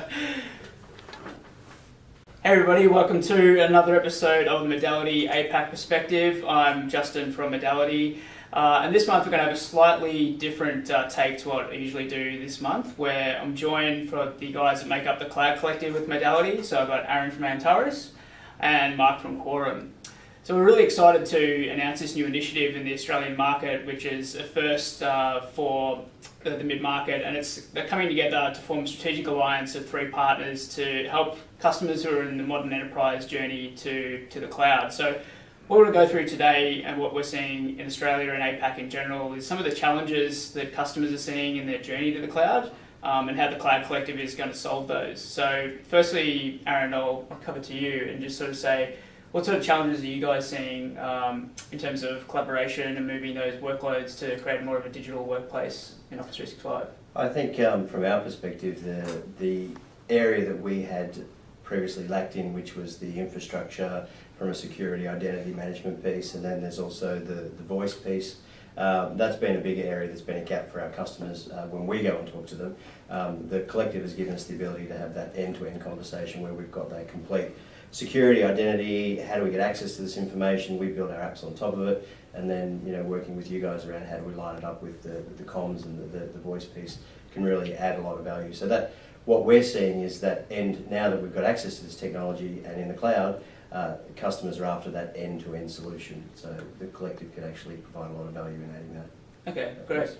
Hey everybody, welcome to another episode of the Modality APAC Perspective. I'm Justin from Modality, and this month we're going to have a slightly different take to what I usually do this month, where I'm joined for the guys that make up the Cloud Collective with Modality. So I've got Aaron from Antares and Mark from Quorum. So we're really excited to announce this new initiative in the Australian market, which is a first for the mid-market, and they're coming together to form a strategic alliance of three partners to help customers who are in the modern enterprise journey to the cloud. So what we're going to go through today and what we're seeing in Australia and APAC in general is some of the challenges that customers are seeing in their journey to the cloud, and how the Cloud Collective is going to solve those. So firstly, Aaron, I'll cover to you and just sort of say, what sort of challenges are you guys seeing in terms of collaboration and moving those workloads to create more of a digital workplace in Office 365? I think from our perspective, the area that we had previously lacked in, which was the infrastructure from a security identity management piece, and then there's also the voice piece. That's been a big area that's been a gap for our customers when we go and talk to them. The collective has given us the ability to have that end-to-end conversation where we've got that complete security, identity, how do we get access to this information, we build our apps on top of it, and then working with you guys around how do we line it up with the comms and the voice piece can really add a lot of value. So that what we're seeing is that now that we've got access to this technology and in the cloud, customers are after that end-to-end solution. So the collective can actually provide a lot of value in adding that. Okay, great.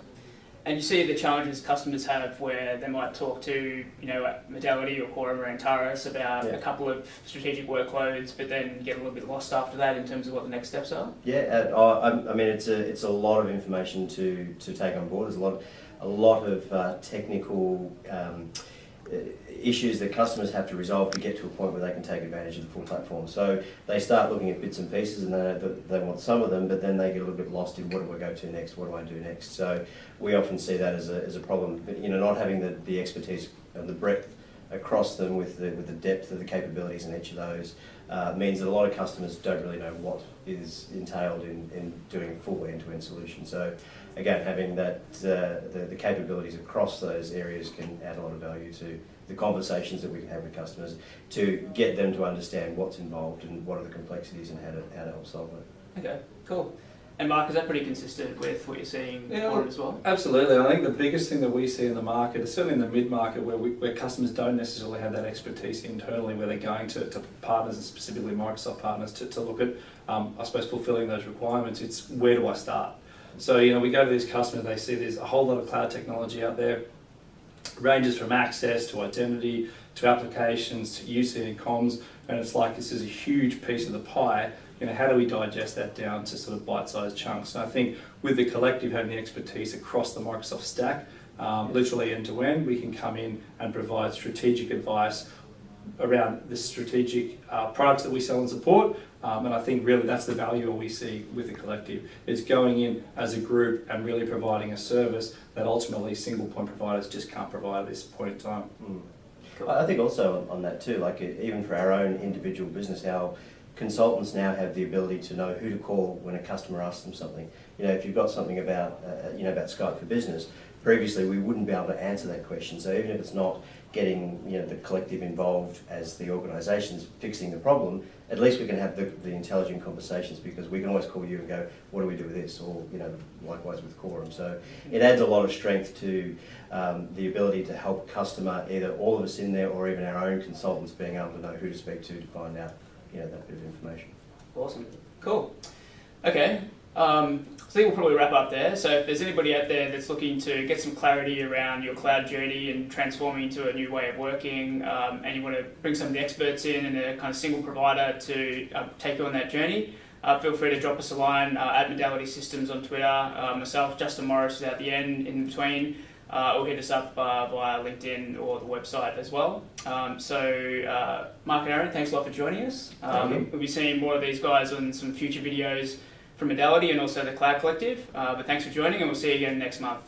And you see the challenges customers have where they might talk to, Modality or Quorum or Antares about a couple of strategic workloads, but then get a little bit lost after that in terms of what the next steps are? Yeah, I mean it's a lot of information to take on board. There's a lot of technical issues that customers have to resolve to get to a point where they can take advantage of the full platform. So they start looking at bits and pieces and they want some of them, but then they get a little bit lost in what do I go to next, what do I do next. So we often see that as a problem, but not having the expertise and the breadth across them with the depth of the capabilities in each of those means that a lot of customers don't really know what is entailed in doing a full end-to-end solution. So again, having that the capabilities across those areas can add a lot of value to the conversations that we can have with customers to get them to understand what's involved and what are the complexities and how to help solve it. Okay, cool. And Mark, is that pretty consistent with what you're seeing as well? Absolutely. I think the biggest thing that we see in the market is certainly in the mid-market where customers don't necessarily have that expertise internally, where they're going to partners and specifically Microsoft partners to look at, I suppose, fulfilling those requirements. It's where do I start? So, we go to these customers, they see there's a whole lot of cloud technology out there, ranges from access to identity, to applications, to UC and comms, and it's like this is a huge piece of the pie. How do we digest that down to sort of bite-sized chunks? And I think with the collective having the expertise across the Microsoft stack, literally end-to-end, we can come in and provide strategic advice around the strategic products that we sell and support. And I think really that's the value we see with the collective, is going in as a group and really providing a service that ultimately single point providers just can't provide at this point in time. Cool. I think also on that too, like even for our own individual business, our consultants now have the ability to know who to call when a customer asks them something. If you've got something about about Skype for Business, previously we wouldn't be able to answer that question. So even if it's not getting the collective involved as the organisation's fixing the problem, at least we can have the intelligent conversations, because we can always call you and go, what do we do with this? Or likewise with Quorum. So it adds a lot of strength to the ability to help customer, either all of us in there or even our own consultants being able to know who to speak to find out that bit of information. Awesome. Cool. Okay. So I think we'll probably wrap up there. So if there's anybody out there that's looking to get some clarity around your cloud journey and transforming to a new way of working, and you want to bring some of the experts in and a kind of single provider to take you on that journey, feel free to drop us a line at Modality Systems on Twitter. Myself, Justin Morris is at the end in between. Or hit us up via LinkedIn or the website as well. So Mark and Aaron, thanks a lot for joining us. We'll be seeing more of these guys on some future videos from Modality and also the Cloud Collective. But thanks for joining, and we'll see you again next month.